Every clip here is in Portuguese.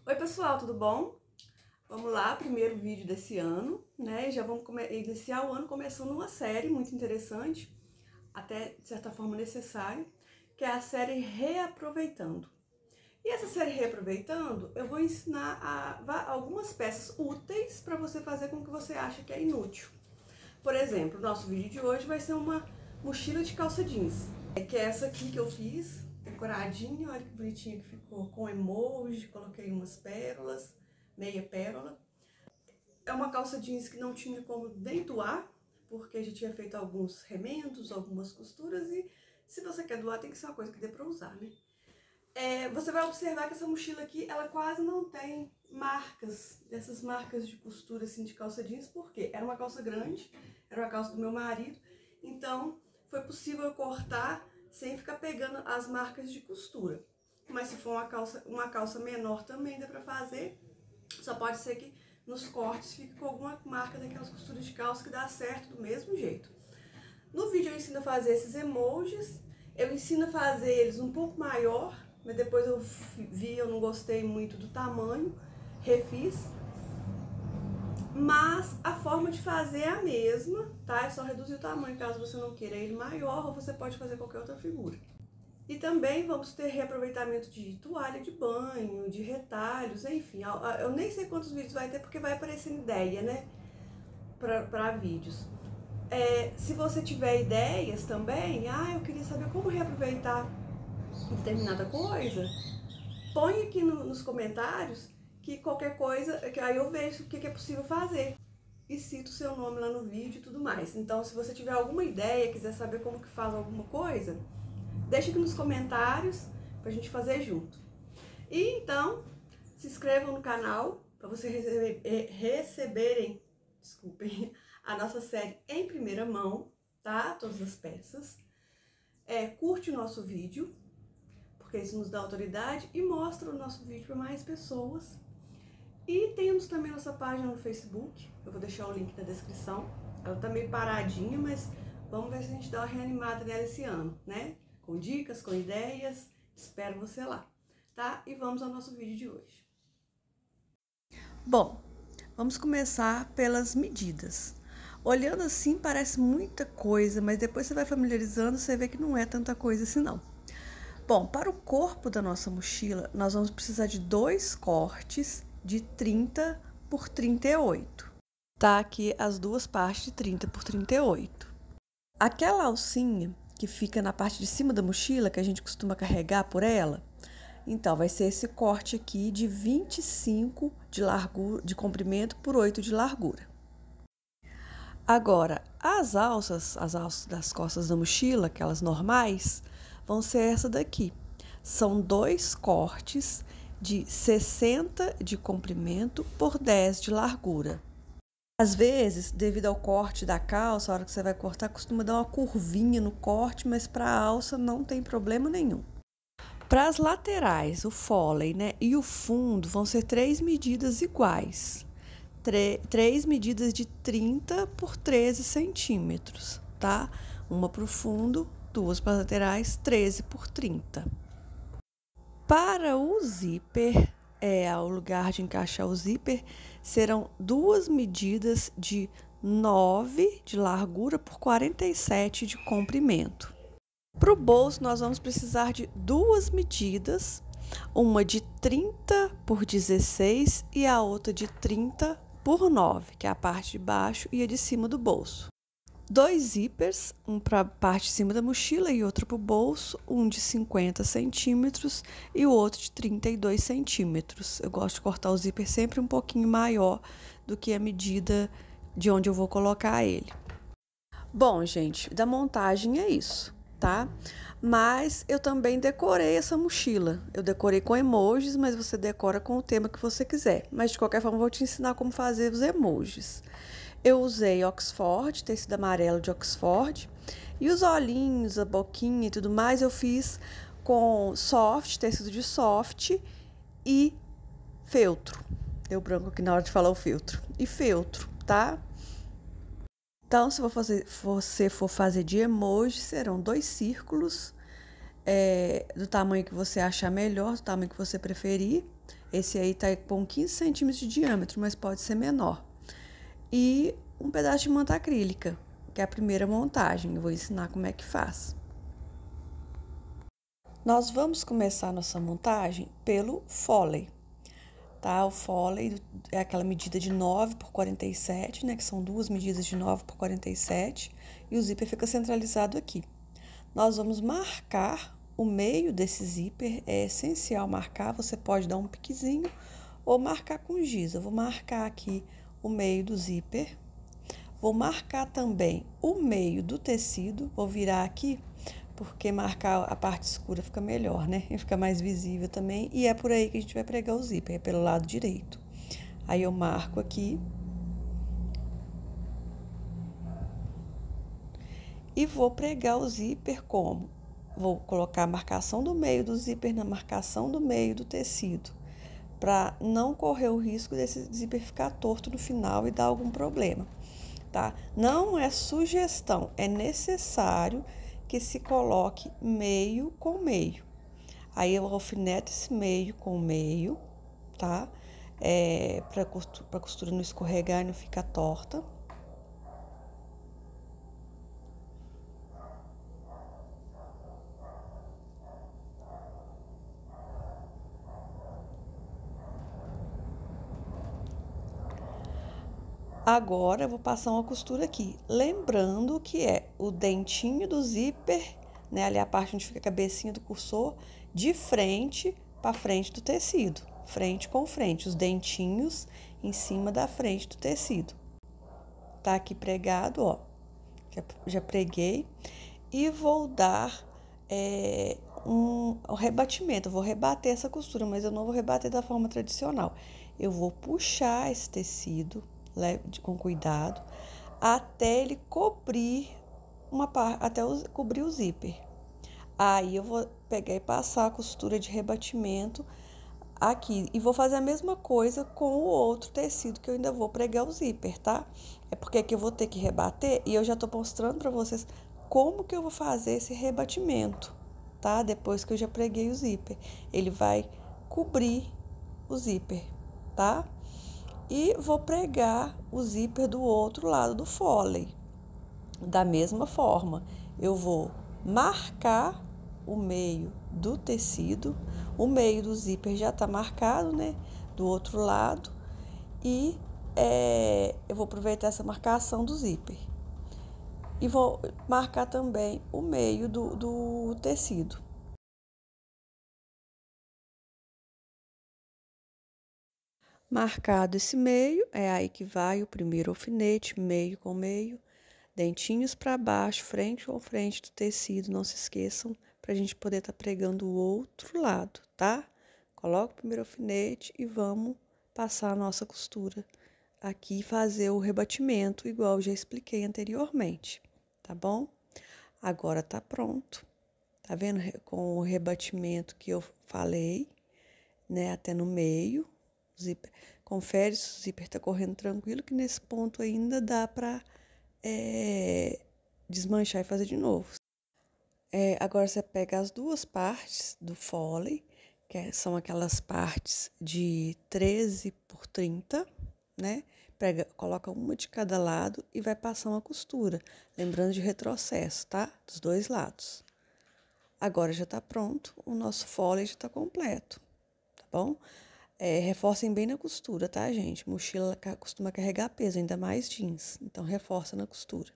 Oi pessoal, tudo bom? Vamos lá, primeiro vídeo desse ano, né? Já vamos iniciar o ano começando uma série muito interessante, até de certa forma necessária, que é a série Reaproveitando. E essa série Reaproveitando, eu vou ensinar algumas peças úteis para você fazer com o que você acha que é inútil. Por exemplo, o nosso vídeo de hoje vai ser uma mochila de calça jeans, que é essa aqui que eu fiz, decoradinha, olha que bonitinha que ficou, com emoji, coloquei umas pérolas, meia pérola. É uma calça jeans que não tinha como nem doar, porque já tinha feito alguns remendos, algumas costuras, e se você quer doar tem que ser uma coisa que dê pra usar, né? Você vai observar que essa mochila aqui, ela quase não tem marcas, dessas marcas de costura assim de calça jeans, porque era uma calça grande, era uma calça do meu marido, então foi possível eu cortar sem ficar pegando as marcas de costura. Mas se for uma calça menor também dá pra fazer, só pode ser que nos cortes fique com alguma marca daquelas costuras de calça que dá certo do mesmo jeito. No vídeo eu ensino a fazer esses emojis, eu ensino a fazer eles um pouco maior, mas depois eu não gostei muito do tamanho, refiz. Mas a forma de fazer é a mesma, tá? É só reduzir o tamanho caso você não queira ele maior, ou você pode fazer qualquer outra figura. E também vamos ter reaproveitamento de toalha de banho, de retalhos, enfim. Eu nem sei quantos vídeos vai ter, porque vai aparecendo ideia, né? Para vídeos. Se você tiver ideias também, eu queria saber como reaproveitar determinada coisa, põe aqui nos comentários que qualquer coisa, que aí eu vejo o que é possível fazer. E cito o seu nome lá no vídeo e tudo mais. Então, se você tiver alguma ideia, quiser saber como que faz alguma coisa, deixa aqui nos comentários pra gente fazer junto. E então, se inscrevam no canal para vocês receberem, desculpem, a nossa série em primeira mão, tá? Todas as peças. Curte o nosso vídeo, porque isso nos dá autoridade e mostra o nosso vídeo para mais pessoas. E temos também nossa página no Facebook, eu vou deixar o link na descrição. Ela tá meio paradinha, mas vamos ver se a gente dá uma reanimada nela esse ano, né? Com dicas, com ideias, espero você lá, tá? E vamos ao nosso vídeo de hoje. Bom, vamos começar pelas medidas. Olhando assim parece muita coisa, mas depois você vai familiarizando, você vê que não é tanta coisa assim não. Bom, para o corpo da nossa mochila, nós vamos precisar de 2 cortes de 30 por 38. Tá aqui as duas partes de 30 por 38. Aquela alcinha que fica na parte de cima da mochila, que a gente costuma carregar por ela, então vai ser esse corte aqui de 25 de largura, de comprimento por 8 de largura. Agora, as alças das costas da mochila, aquelas normais, vão ser essa daqui. São 2 cortes de 60 de comprimento por 10 de largura. Às vezes, devido ao corte da calça, a hora que você vai cortar, costuma dar uma curvinha no corte, mas para a alça não tem problema nenhum. Para as laterais, o foley, né, e o fundo vão ser 3 medidas iguais. 3 medidas de 30 por 13 centímetros, tá? Uma para o fundo, 2 para as laterais, 13 por 30. Para o zíper, ao lugar de encaixar o zíper, serão 2 medidas de 9 de largura por 47 de comprimento. Para o bolso, nós vamos precisar de 2 medidas, uma de 30 por 16 e a outra de 30 por 9, que é a parte de baixo e a de cima do bolso. 2 zíperes, um para a parte de cima da mochila e outro para o bolso, um de 50 centímetros e o outro de 32 centímetros. Eu gosto de cortar o zíper sempre um pouquinho maior do que a medida de onde eu vou colocar ele. Bom, gente, da montagem é isso, tá? Mas eu também decorei essa mochila. Eu decorei com emojis, mas você decora com o tema que você quiser. Mas de qualquer forma, eu vou te ensinar como fazer os emojis. Eu usei Oxford, tecido amarelo de Oxford. E os olhinhos, a boquinha e tudo mais, eu fiz com soft, tecido de soft e feltro. Deu branco aqui na hora de falar o feltro. E feltro, tá? Então, se você for fazer de emoji, serão 2 círculos do tamanho que você achar melhor, do tamanho que você preferir. Esse aí tá com 15 centímetros de diâmetro, mas pode ser menor. E um pedaço de manta acrílica, que é a primeira montagem. Eu vou ensinar como é que faz. Nós vamos começar nossa montagem pelo Foley, tá? O Foley é aquela medida de 9 por 47, né? Que são duas medidas de 9 por 47, e o zíper fica centralizado aqui. Nós vamos marcar o meio desse zíper, é essencial marcar, você pode dar um piquezinho ou marcar com giz. Eu vou marcar aqui o meio do zíper, vou marcar também o meio do tecido, vou virar aqui, porque marcar a parte escura fica melhor, né? E fica mais visível também, e é por aí que a gente vai pregar o zíper, é pelo lado direito. Aí eu marco aqui e vou pregar o zíper como? Vou colocar a marcação do meio do zíper na marcação do meio do tecido, para não correr o risco desse zíper ficar torto no final e dar algum problema, tá? Não é sugestão, é necessário que se coloque meio com meio. Aí eu alfineto esse meio com meio, tá? Para a costura não escorregar e não ficar torta. Agora, eu vou passar uma costura aqui, lembrando que é o dentinho do zíper, né, ali a parte onde fica a cabecinha do cursor, de frente para frente do tecido, frente com frente, os dentinhos em cima da frente do tecido. Tá aqui pregado, ó, já preguei, e vou dar um rebatimento, eu vou rebater essa costura, mas eu não vou rebater da forma tradicional. Eu vou puxar esse tecido com cuidado até ele cobrir uma parte, até cobrir o zíper. Aí eu vou pegar e passar a costura de rebatimento aqui e vou fazer a mesma coisa com o outro tecido que eu ainda vou pregar o zíper, tá? É porque aqui eu vou ter que rebater e eu já tô mostrando para vocês como que eu vou fazer esse rebatimento, tá? Depois que eu já preguei o zíper, ele vai cobrir o zíper, tá? E vou pregar o zíper do outro lado do Foley. Da mesma forma, eu vou marcar o meio do tecido, o meio do zíper já tá marcado, né? Do outro lado, e eu vou aproveitar essa marcação do zíper. E vou marcar também o meio do tecido. Marcado esse meio, é aí que vai o primeiro alfinete, meio com meio, dentinhos para baixo, frente com frente do tecido, não se esqueçam, para a gente poder estar pregando o outro lado, tá? Coloca o primeiro alfinete e vamos passar a nossa costura aqui e fazer o rebatimento, igual eu já expliquei anteriormente, tá bom? Agora tá pronto, tá vendo? Com o rebatimento que eu falei, né? Até no meio. Zíper. Confere se o zíper tá correndo tranquilo, que nesse ponto ainda dá pra desmanchar e fazer de novo. Agora você pega as duas partes do Foley, são aquelas partes de 13 por 30, né? Coloca uma de cada lado e vai passar uma costura, lembrando de retrocesso, tá? Dos dois lados. Agora já tá pronto, o nosso Foley já tá completo, tá bom? Reforcem bem na costura, tá, gente? Mochila costuma carregar peso, ainda mais jeans, então reforça na costura.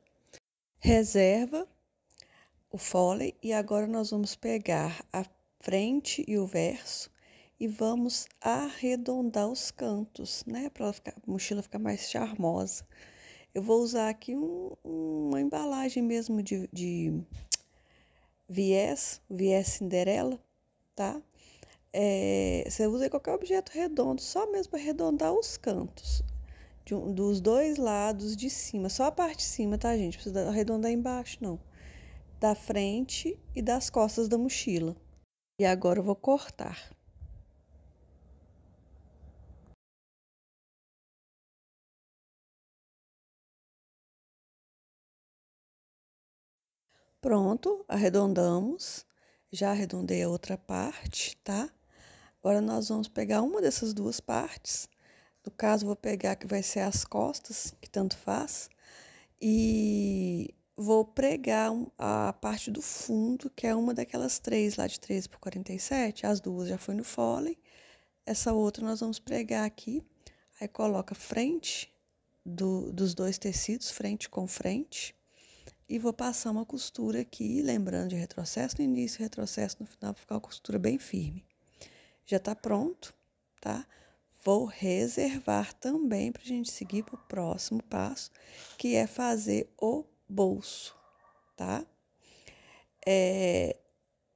Reserva o Foley e agora nós vamos pegar a frente e o verso e vamos arredondar os cantos, né? Para a mochila ficar mais charmosa. Eu vou usar aqui uma embalagem mesmo de viés Cinderela, tá? Você usa qualquer objeto redondo, só mesmo para arredondar os cantos dos dois lados de cima, só a parte de cima, tá, gente? Não precisa arredondar embaixo, não. Da frente e das costas da mochila. E agora eu vou cortar. Pronto, arredondamos. Já arredondei a outra parte, tá? Agora, nós vamos pegar uma dessas duas partes. No caso, vou pegar que vai ser as costas, que tanto faz. E vou pregar a parte do fundo, que é uma daquelas três lá de 13 por 47. As duas já foi no Foley. Essa outra nós vamos pregar aqui. Aí coloca frente dos dois tecidos, frente com frente. E vou passar uma costura aqui, lembrando de retrocesso no início e retrocesso no final, para ficar uma costura bem firme. Já tá pronto, tá? Vou reservar também para a gente seguir para o próximo passo, que é fazer o bolso, tá?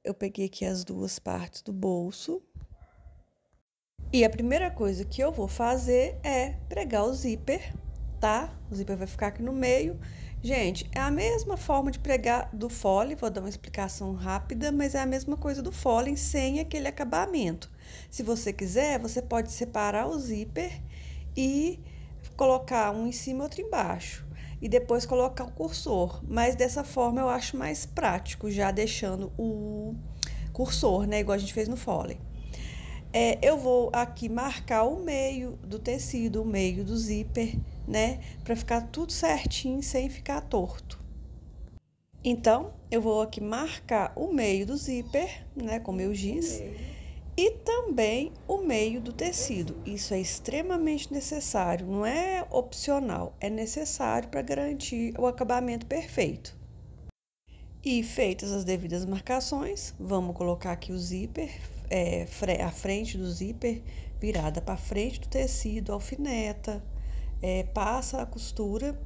Eu peguei aqui as duas partes do bolso. E a primeira coisa que eu vou fazer é pregar o zíper, tá? O zíper vai ficar aqui no meio. Gente, é a mesma forma de pregar do Foley, vou dar uma explicação rápida, mas é a mesma coisa do Foley sem aquele acabamento. Se você quiser, você pode separar o zíper e colocar um em cima e outro embaixo. E depois colocar o cursor, mas dessa forma eu acho mais prático, já deixando o cursor, né? Igual a gente fez no Foley. Eu vou aqui marcar o meio do tecido, o meio do zíper, né? Para ficar tudo certinho, sem ficar torto. Então, eu vou aqui marcar o meio do zíper, né? Com meu giz. E também o meio do tecido. Isso é extremamente necessário, não é opcional, é necessário para garantir o acabamento perfeito. E feitas as devidas marcações, vamos colocar aqui o zíper, a frente do zíper virada para frente do tecido, alfineta, passa a costura.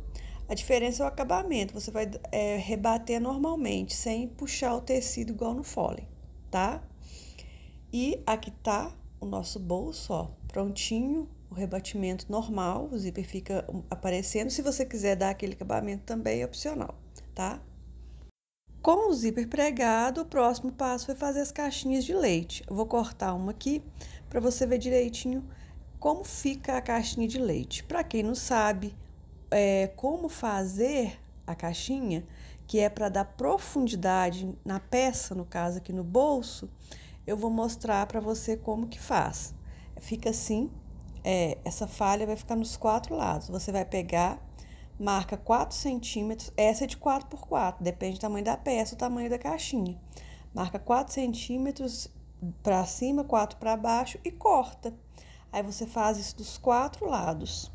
A diferença é o acabamento, você vai rebater normalmente, sem puxar o tecido igual no Foley, tá? E aqui tá o nosso bolso, ó, prontinho, o rebatimento normal, o zíper fica aparecendo. Se você quiser dar aquele acabamento também é opcional, tá? Com o zíper pregado, o próximo passo é fazer as caixinhas de leite. Eu vou cortar uma aqui para você ver direitinho como fica a caixinha de leite. Para quem não sabe como fazer a caixinha, que é para dar profundidade na peça, no caso aqui no bolso, eu vou mostrar para você como que faz. Fica assim, essa falha vai ficar nos 4 lados. Você vai pegar, marca 4 centímetros, essa é de 4 por 4, depende do tamanho da peça, o tamanho da caixinha. Marca 4 centímetros para cima, 4 para baixo e corta. Aí você faz isso dos 4 lados.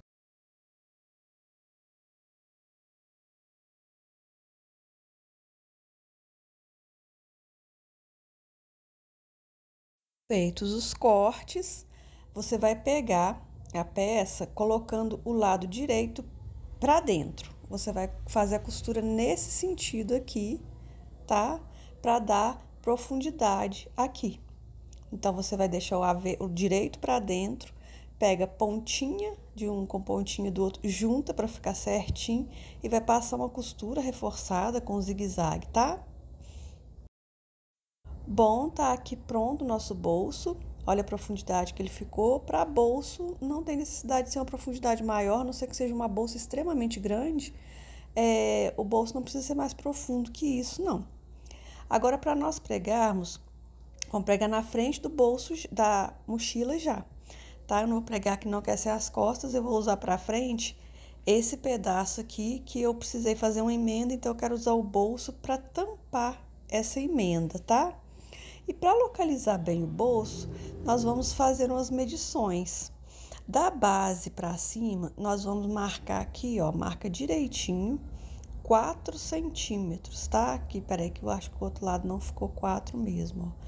Feitos os cortes, você vai pegar a peça colocando o lado direito para dentro. Você vai fazer a costura nesse sentido aqui, tá? Para dar profundidade aqui. Então, você vai deixar o direito para dentro, pega pontinha de um com pontinha do outro, junta para ficar certinho e vai passar uma costura reforçada com zigue-zague, tá? Bom, tá aqui pronto o nosso bolso. Olha a profundidade que ele ficou. Para bolso, não tem necessidade de ser uma profundidade maior, a não ser que seja uma bolsa extremamente grande. O bolso não precisa ser mais profundo que isso, não. Agora, para nós pregarmos, vamos pregar na frente do bolso da mochila já, tá? Eu não vou pregar que não quer ser as costas, eu vou usar para frente esse pedaço aqui que eu precisei fazer uma emenda, então eu quero usar o bolso para tampar essa emenda, tá? E para localizar bem o bolso, nós vamos fazer umas medições. Da base para cima, nós vamos marcar aqui, ó, marca direitinho, 4 centímetros, tá? Aqui, peraí que eu acho que o outro lado não ficou 4 mesmo, ó.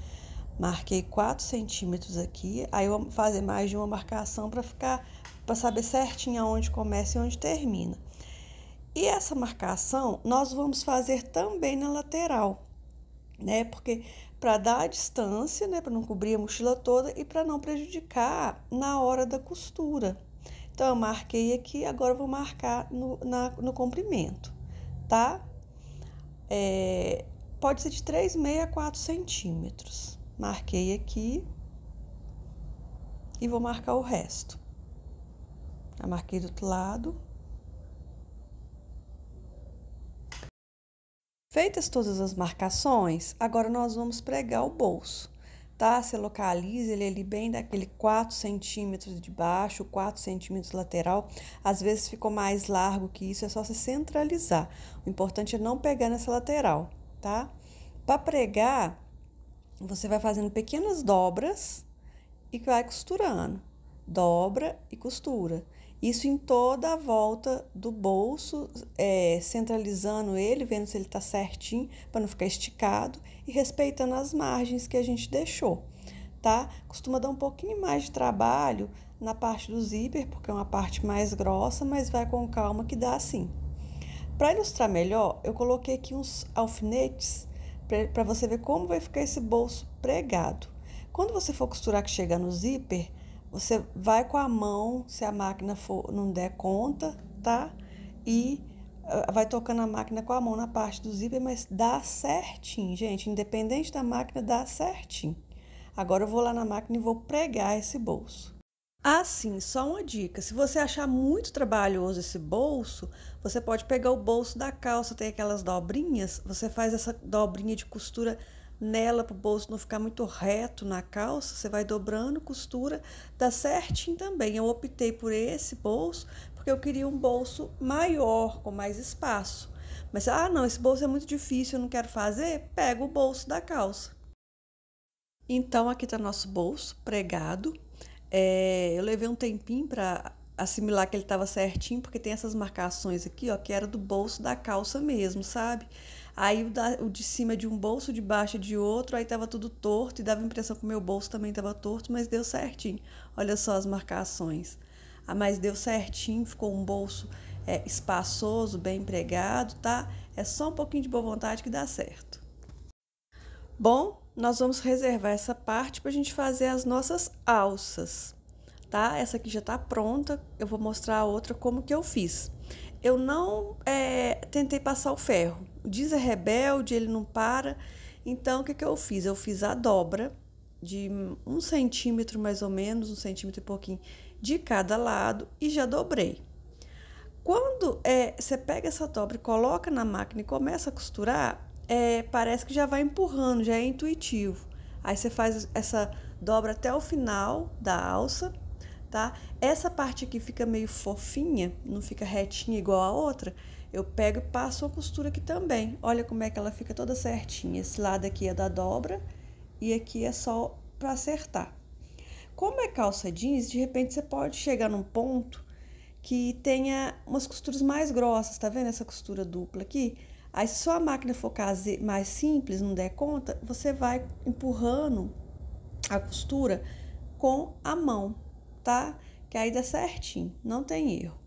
Marquei 4 centímetros aqui, aí eu vou fazer mais de uma marcação para saber certinho aonde começa e onde termina. E essa marcação nós vamos fazer também na lateral, né? Porque para dar a distância, né? Para não cobrir a mochila toda e para não prejudicar na hora da costura. Então, eu marquei aqui, agora eu vou marcar no comprimento, tá? Pode ser de 3,6 a 4 centímetros. Marquei aqui e vou marcar o resto. Já marquei do outro lado. Feitas todas as marcações, agora nós vamos pregar o bolso, tá? Você localiza ele ali bem daquele 4 centímetros de baixo, 4 centímetros lateral. Às vezes ficou mais largo que isso, é só você centralizar. O importante é não pegar nessa lateral, tá? Para pregar, você vai fazendo pequenas dobras e vai costurando. Dobra e costura. Isso em toda a volta do bolso, centralizando ele, vendo se ele tá certinho, para não ficar esticado e respeitando as margens que a gente deixou, tá? Costuma dar um pouquinho mais de trabalho na parte do zíper, porque é uma parte mais grossa, mas vai com calma que dá assim. Para ilustrar melhor, eu coloquei aqui uns alfinetes para você ver como vai ficar esse bolso pregado. Quando você for costurar que chegar no zíper, você vai com a mão, se a máquina não der conta, tá? E vai tocando a máquina com a mão na parte do zíper, mas dá certinho, gente. Independente da máquina, dá certinho. Agora eu vou lá na máquina e vou pregar esse bolso. Assim, só uma dica: se você achar muito trabalhoso esse bolso, você pode pegar o bolso da calça, tem aquelas dobrinhas, você faz essa dobrinha de costura nela para o bolso não ficar muito reto na calça, você vai dobrando, costura, dá certinho também. Eu optei por esse bolso porque eu queria um bolso maior, com mais espaço. Mas, não, esse bolso é muito difícil, eu não quero fazer, pega o bolso da calça. Então, aqui tá nosso bolso pregado. Eu levei um tempinho para assimilar que ele estava certinho, porque tem essas marcações aqui, ó, que era do bolso da calça mesmo, sabe? Aí o de cima de um bolso, de baixo de outro, aí tava tudo torto e dava a impressão que o meu bolso também tava torto, mas deu certinho. Olha só as marcações. Mas deu certinho, ficou um bolso espaçoso, bem empregado, tá? É só um pouquinho de boa vontade que dá certo. Bom, nós vamos reservar essa parte para a gente fazer as nossas alças, tá? Essa aqui já tá pronta, eu vou mostrar a outra como que eu fiz. Eu não tentei passar o ferro. O Diz é rebelde, ele não para. Então, o que que eu fiz? Eu fiz a dobra de 1 centímetro mais ou menos, 1 centímetro e pouquinho de cada lado e já dobrei. Quando você pega essa dobra e coloca na máquina e começa a costurar, parece que já vai empurrando, já é intuitivo. Aí você faz essa dobra até o final da alça, tá? Essa parte aqui fica meio fofinha, não fica retinha igual a outra. Eu pego e passo a costura aqui também. Olha como é que ela fica toda certinha. Esse lado aqui é da dobra e aqui é só para acertar. Como é calça jeans, de repente você pode chegar num ponto que tenha umas costuras mais grossas, tá vendo essa costura dupla aqui? Aí, se sua máquina for mais simples, não der conta, você vai empurrando a costura com a mão, tá? Que aí dá certinho, não tem erro.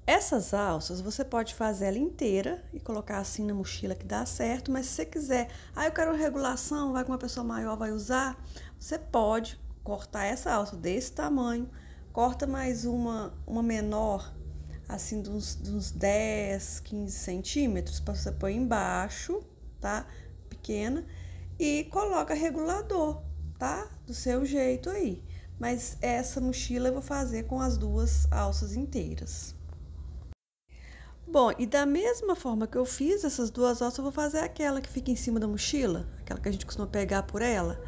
Essas alças, você pode fazer ela inteira e colocar assim na mochila que dá certo, mas se você quiser, eu quero regulação, vai com uma pessoa maior, vai usar, você pode cortar essa alça desse tamanho, corta mais uma menor, assim, de uns 10, 15 centímetros, para você pôr embaixo, tá? Pequena, e coloca regulador, tá? Do seu jeito aí. Mas essa mochila eu vou fazer com as duas alças inteiras. Bom, e da mesma forma que eu fiz essas duas alças, eu vou fazer aquela que fica em cima da mochila, aquela que a gente costuma pegar por ela.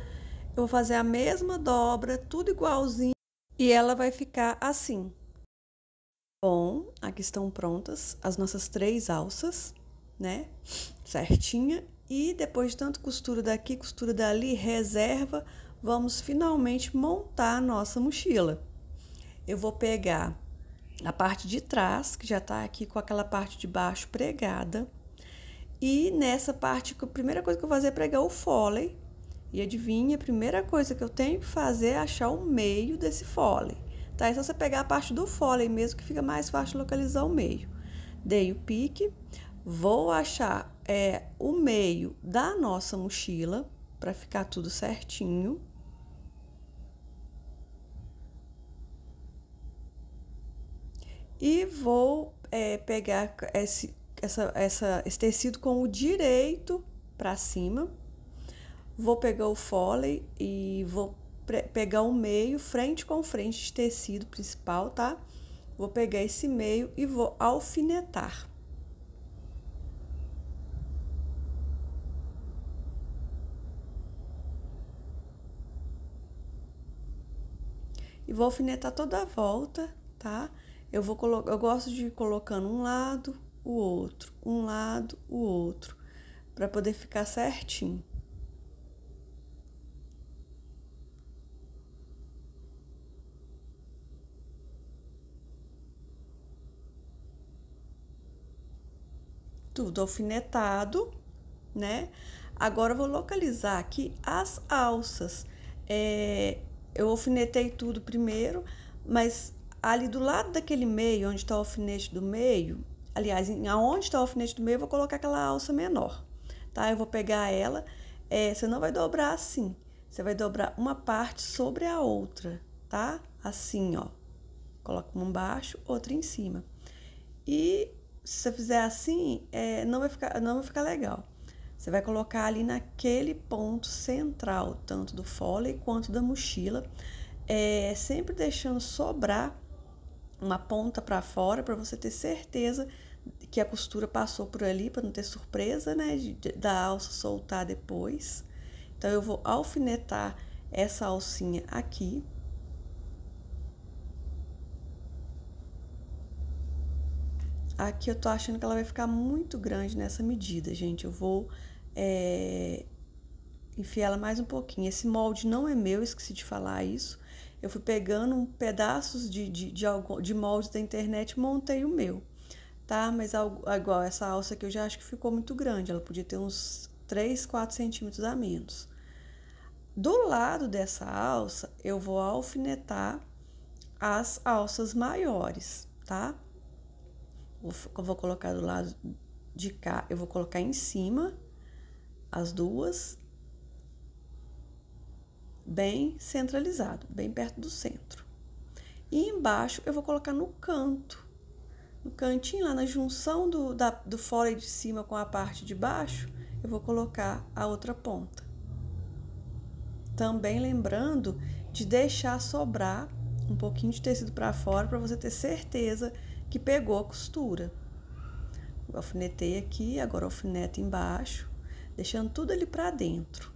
Eu vou fazer a mesma dobra, tudo igualzinho, e ela vai ficar assim. Bom, aqui estão prontas as nossas 3 alças, né? Certinha. E depois de tanto costura daqui, costura dali, reserva, vamos finalmente montar a nossa mochila. Eu vou pegar a parte de trás, que já tá aqui com aquela parte de baixo pregada. E nessa parte, a primeira coisa que eu vou fazer é pregar o fole. E adivinha, a primeira coisa que eu tenho que fazer é achar o meio desse fole. Tá? É só você pegar a parte do fole mesmo, que fica mais fácil localizar o meio. Dei o pique, vou achar o meio da nossa mochila, para ficar tudo certinho. E vou pegar esse tecido com o direito para cima. Vou pegar o fole e vou pegar o meio, frente com frente de tecido principal, tá? Vou pegar esse meio e vou alfinetar. e vou alfinetar toda a volta, tá? Eu gosto de ir colocando um lado, o outro, um lado, o outro, para poder ficar certinho. Tudo alfinetado, né? Agora eu vou localizar aqui as alças. Eu alfinetei tudo primeiro, mas ali do lado daquele meio, onde está o alfinete do meio, aliás, aonde está o alfinete do meio, eu vou colocar aquela alça menor, tá? Eu vou pegar ela, você não vai dobrar assim, você vai dobrar uma parte sobre a outra, tá? Assim, ó. Coloca uma embaixo, outra em cima. E se você fizer assim, não vai ficar legal. Você vai colocar ali naquele ponto central, tanto do fole quanto da mochila, sempre deixando sobrar uma ponta para fora, para você ter certeza que a costura passou por ali, para não ter surpresa, né, da alça soltar depois. Então, eu vou alfinetar essa alcinha aqui. Aqui eu tô achando que ela vai ficar muito grande nessa medida, gente. Eu vou enfiar ela mais um pouquinho. Esse molde não é meu, esqueci de falar isso. Eu fui pegando pedaços de moldes da internet e montei o meu, tá? Mas igual essa alça aqui eu já acho que ficou muito grande. Ela podia ter uns 3, 4 centímetros a menos. Do lado dessa alça, eu vou alfinetar as alças maiores, tá? Eu vou colocar do lado de cá, eu vou colocar em cima as duas, bem centralizado, bem perto do centro. E embaixo eu vou colocar no canto, no cantinho lá na junção do fora de cima com a parte de baixo, eu vou colocar a outra ponta. Também lembrando de deixar sobrar um pouquinho de tecido para fora para você ter certeza que pegou a costura. Eu alfinetei aqui, agora alfineto embaixo, deixando tudo ali para dentro.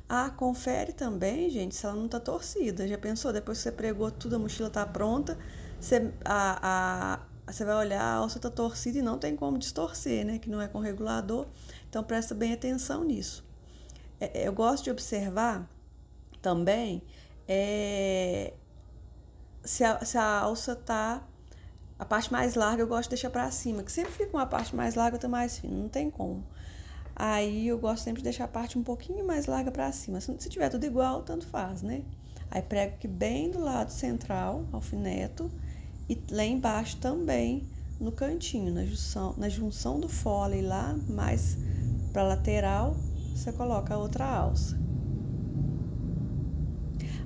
Ah, confere também, gente, se ela não tá torcida. Já pensou? Depois que você pregou tudo, a mochila tá pronta, você vai olhar, a alça tá torcida e não tem como distorcer, né? Que não é com regulador. Então, presta bem atenção nisso. Eu gosto de observar também se a alça tá... A parte mais larga eu gosto de deixar pra cima, que sempre fica uma parte mais larga, outra mais fina, não tem como. Aí eu gosto sempre de deixar a parte um pouquinho mais larga pra cima. Se tiver tudo igual, tanto faz, né? Aí prego aqui bem do lado central, alfineto, e lá embaixo também, no cantinho, na junção do fole lá, mais pra lateral, você coloca a outra alça.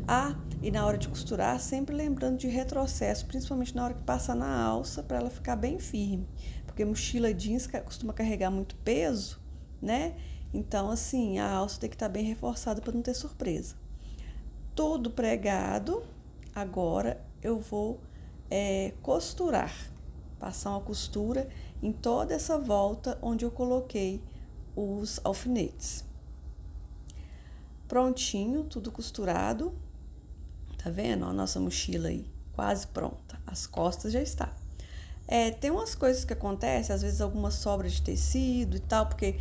Ah, e na hora de costurar, sempre lembrando de retrocesso, principalmente na hora que passar na alça, para ela ficar bem firme. Porque mochila jeans costuma carregar muito peso, né? Então, assim, a alça tem que estar bem reforçada para não ter surpresa. Tudo pregado, agora eu vou costurar. Passar uma costura em toda essa volta onde eu coloquei os alfinetes. Prontinho, tudo costurado. Tá vendo? A nossa mochila aí, quase pronta. As costas já está. Tem umas coisas que acontecem, às vezes alguma sobra de tecido e tal, porque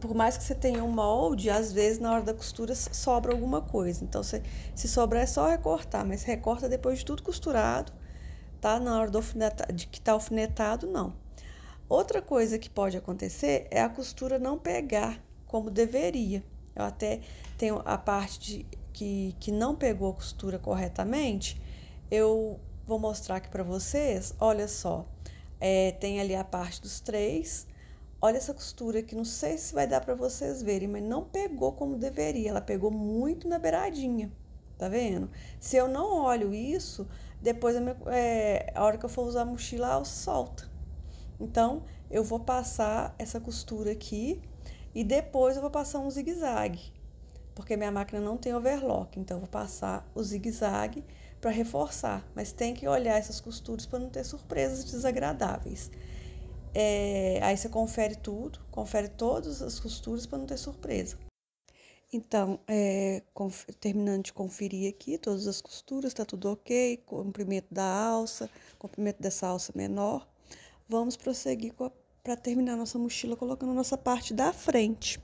por mais que você tenha um molde, às vezes na hora da costura sobra alguma coisa. Então, se sobrar é só recortar, mas recorta depois de tudo costurado, tá? Na hora de que tá alfinetado, não. Outra coisa que pode acontecer é a costura não pegar como deveria. Eu até tenho a parte que não pegou a costura corretamente, eu vou mostrar aqui para vocês. Olha só, tem ali a parte dos 3. Olha essa costura aqui, não sei se vai dar para vocês verem, mas não pegou como deveria, ela pegou muito na beiradinha, tá vendo? Se eu não olho isso, depois a hora que eu for usar a mochila, ela solta. Então, eu vou passar essa costura aqui e depois eu vou passar um zigue-zague, porque minha máquina não tem overlock, então eu vou passar o zigue-zague para reforçar, mas tem que olhar essas costuras para não ter surpresas desagradáveis. Aí você confere tudo, confere todas as costuras para não ter surpresa. Então, terminando de conferir aqui todas as costuras, tá tudo ok, comprimento da alça, comprimento dessa alça menor. Vamos prosseguir para terminar nossa mochila colocando a nossa parte da frente.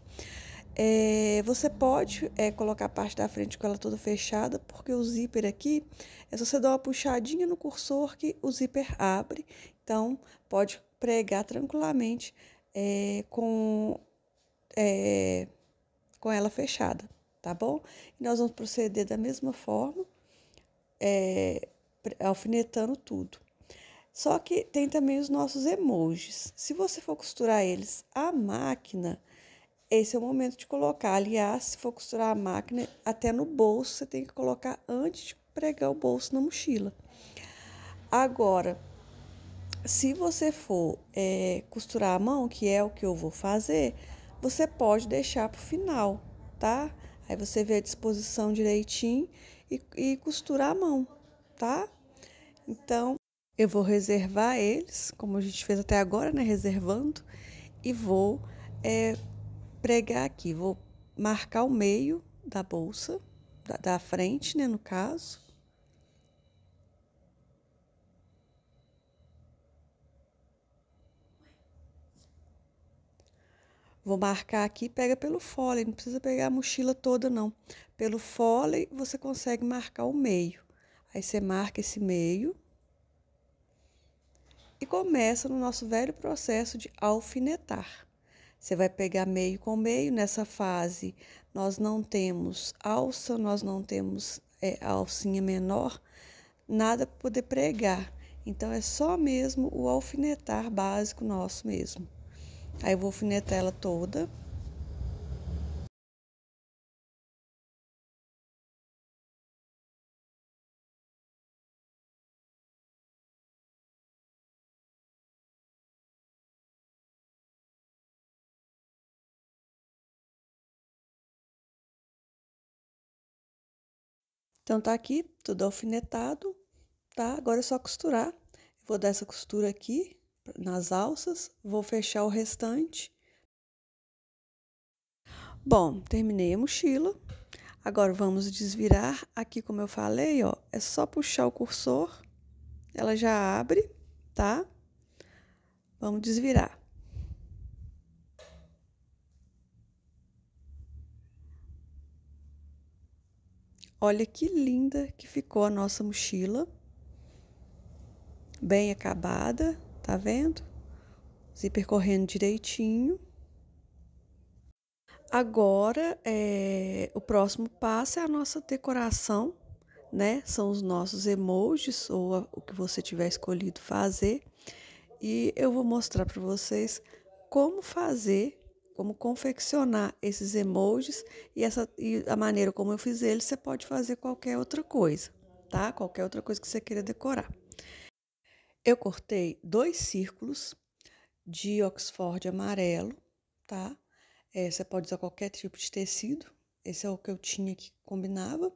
Você pode colocar a parte da frente com ela toda fechada, porque o zíper aqui, é só você dar uma puxadinha no cursor que o zíper abre. Então, pode pregar tranquilamente com ela fechada, tá bom? E nós vamos proceder da mesma forma, alfinetando tudo. Só que tem também os nossos emojis. Se você for costurar eles à máquina, esse é o momento de colocar. Aliás, se for costurar a máquina, até no bolso, você tem que colocar antes de pregar o bolso na mochila. Agora, se você for costurar a mão, que é o que eu vou fazer, você pode deixar para o final, tá? Aí você vê a disposição direitinho e costura a mão, tá? Então, eu vou reservar eles, como a gente fez até agora, né? Reservando. E vou pregar aqui. Vou marcar o meio da bolsa, da frente, né? No caso. Vou marcar aqui, pega pelo fole, não precisa pegar a mochila toda, não. Pelo fole, você consegue marcar o meio. Aí, você marca esse meio e começa no nosso velho processo de alfinetar. Você vai pegar meio com meio. Nessa fase, nós não temos alça, nós não temos alcinha menor, nada para poder pregar. Então, é só mesmo o alfinetar básico nosso mesmo. Aí, eu vou alfinetar ela toda. Então, tá aqui tudo alfinetado, tá? Agora é só costurar. Eu vou dar essa costura aqui nas alças, vou fechar o restante. Bom, terminei a mochila. Agora vamos desvirar. Aqui, como eu falei, ó, é só puxar o cursor, ela já abre, tá? Vamos desvirar. Olha que linda que ficou a nossa mochila. Bem acabada, tá vendo? Zíper correndo direitinho. Agora, o próximo passo é a nossa decoração, né? São os nossos emojis ou o que você tiver escolhido fazer. E eu vou mostrar para vocês como fazer, como confeccionar esses emojis e a maneira como eu fiz eles, você pode fazer qualquer outra coisa, tá? Qualquer outra coisa que você queira decorar. Eu cortei 2 círculos de Oxford amarelo, tá? Você pode usar qualquer tipo de tecido. Esse é o que eu tinha que combinava.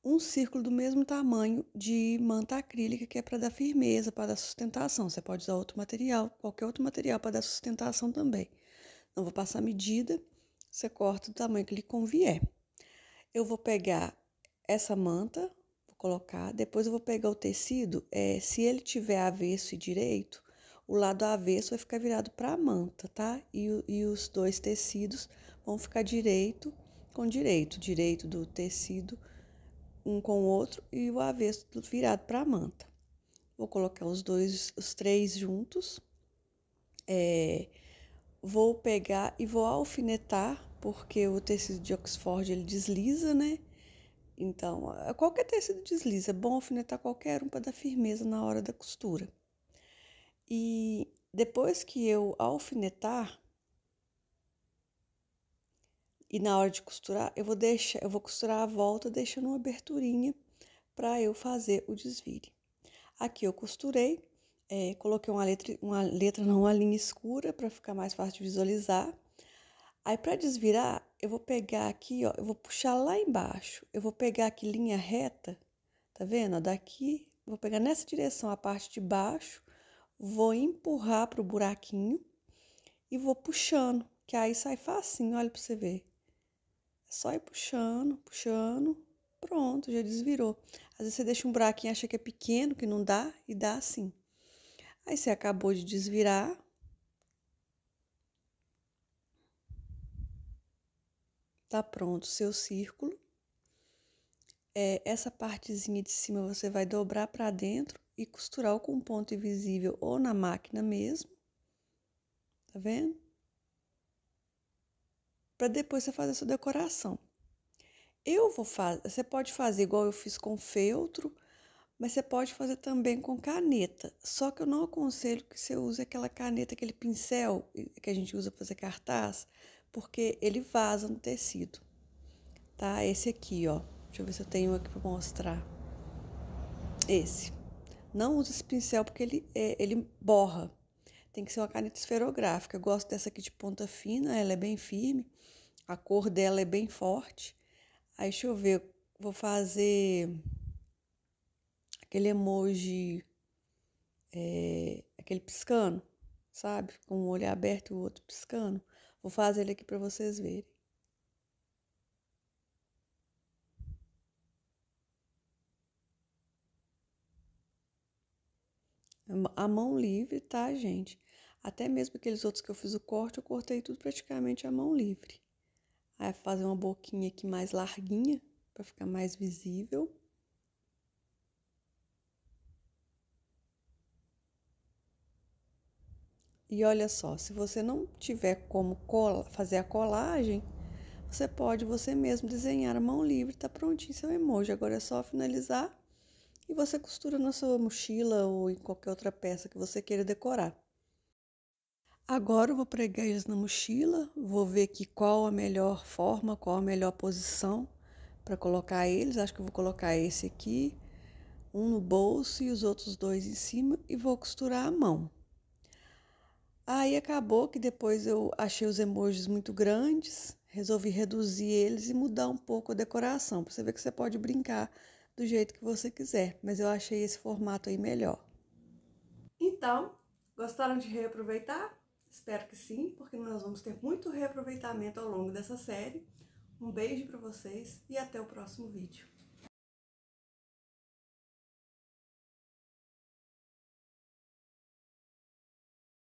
Um círculo do mesmo tamanho de manta acrílica, que é para dar firmeza, para dar sustentação. Você pode usar outro material, qualquer outro material para dar sustentação também. Não vou passar medida, você corta do tamanho que lhe convier. Eu vou pegar essa manta, vou colocar, depois eu vou pegar o tecido, se ele tiver avesso e direito, o lado avesso vai ficar virado para a manta, tá? E os 2 tecidos vão ficar direito com direito, direito do tecido um com o outro e o avesso virado para a manta. Vou colocar os 3 juntos. Vou pegar e vou alfinetar, porque o tecido de Oxford ele desliza, né? Então, qualquer tecido desliza, é bom alfinetar qualquer um para dar firmeza na hora da costura. E depois que eu alfinetar, e na hora de costurar, eu vou costurar a volta deixando uma aberturinha para eu fazer o desvire. Aqui eu costurei, coloquei uma linha escura para ficar mais fácil de visualizar. Aí, para desvirar, eu vou pegar aqui, ó, eu vou puxar lá embaixo. Eu vou pegar aqui linha reta, tá vendo? Daqui, vou pegar nessa direção a parte de baixo, vou empurrar pro buraquinho e vou puxando, que aí sai facinho, olha para você ver. É só ir puxando, puxando, pronto, já desvirou. Às vezes você deixa um buraquinho, acha que é pequeno, que não dá, e dá assim. Aí você acabou de desvirar. Tá pronto o seu círculo. Essa partezinha de cima você vai dobrar para dentro e costurar ou com um ponto invisível ou na máquina mesmo. Tá vendo? Para depois você fazer a sua decoração. Você pode fazer igual eu fiz com feltro, mas você pode fazer também com caneta. Só que eu não aconselho que você use aquela caneta, aquele pincel que a gente usa para fazer cartaz, porque ele vaza no tecido. Tá? Esse aqui, ó. Deixa eu ver se eu tenho aqui para mostrar. Esse. Não use esse pincel porque ele borra. Tem que ser uma caneta esferográfica. Eu gosto dessa aqui de ponta fina, ela é bem firme. A cor dela é bem forte. Aí, deixa eu ver. Vou fazer aquele emoji, aquele piscando, sabe? Com um olho aberto e o outro piscando. Vou fazer ele aqui para vocês verem. A mão livre, tá, gente? Até mesmo aqueles outros que eu fiz o corte, eu cortei tudo praticamente à mão livre. Aí, fazer uma boquinha aqui mais larguinha, para ficar mais visível. E olha só, se você não tiver como fazer a colagem, você pode você mesmo desenhar a mão livre, tá prontinho seu emoji. Agora é só finalizar e você costura na sua mochila ou em qualquer outra peça que você queira decorar. Agora eu vou pregar eles na mochila, vou ver aqui qual a melhor forma, qual a melhor posição para colocar eles. Acho que eu vou colocar esse aqui, um no bolso e os outros dois em cima e vou costurar a mão. Aí acabou que depois eu achei os emojis muito grandes, resolvi reduzir eles e mudar um pouco a decoração, para você ver que você pode brincar do jeito que você quiser, mas eu achei esse formato aí melhor. Então, gostaram de reaproveitar? Espero que sim, porque nós vamos ter muito reaproveitamento ao longo dessa série. Um beijo para vocês e até o próximo vídeo.